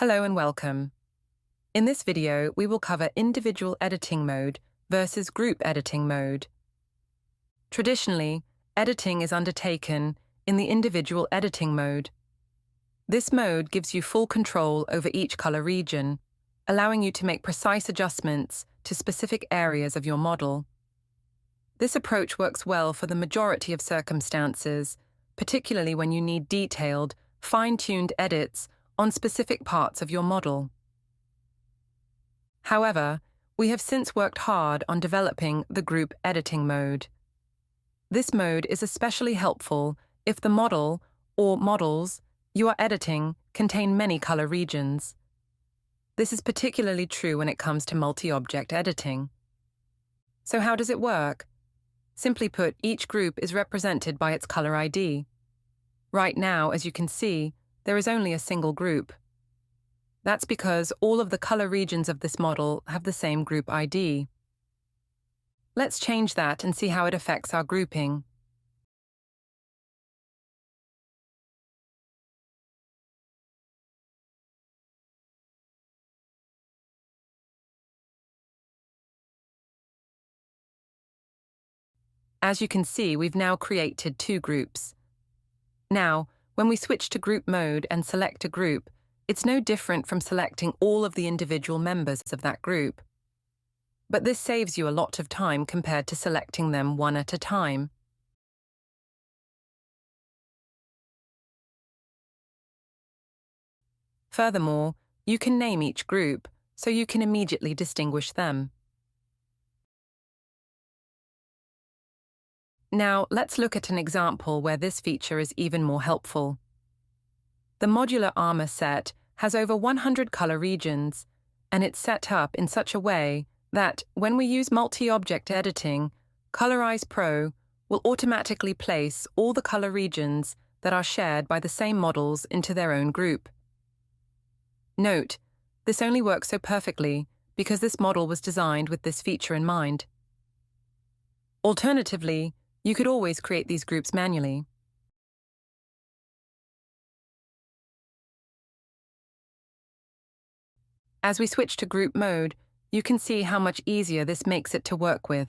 Hello and welcome. In this video, we will cover individual editing mode versus group editing mode. Traditionally, editing is undertaken in the individual editing mode. This mode gives you full control over each color region, allowing you to make precise adjustments to specific areas of your model. This approach works well for the majority of circumstances, particularly when you need detailed, fine-tuned edits on specific parts of your model. However, we have since worked hard on developing the group editing mode. This mode is especially helpful if the model or models you are editing contain many color regions. This is particularly true when it comes to multi-object editing. So how does it work? Simply put, each group is represented by its color ID. Right now, as you can see, there is only a single group. That's because all of the color regions of this model have the same group ID. Let's change that and see how it affects our grouping. As you can see, we've now created two groups. Now, when we switch to group mode and select a group, it's no different from selecting all of the individual members of that group. But this saves you a lot of time compared to selecting them one at a time. Furthermore, you can name each group, so you can immediately distinguish them. Now, let's look at an example where this feature is even more helpful. The modular armor set has over 100 color regions, and it's set up in such a way that, when we use multi-object editing, Colorize Pro will automatically place all the color regions that are shared by the same models into their own group. Note, this only works so perfectly because this model was designed with this feature in mind. Alternatively, you could always create these groups manually. As we switch to group mode, you can see how much easier this makes it to work with.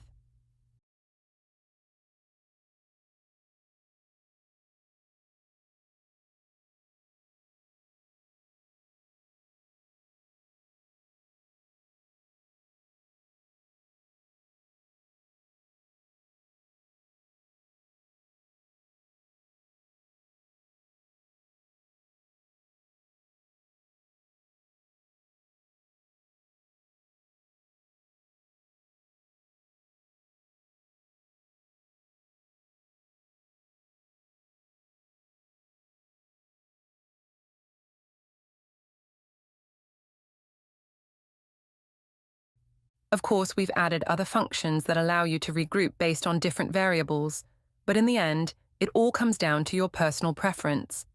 Of course, we've added other functions that allow you to regroup based on different variables, but in the end, it all comes down to your personal preference.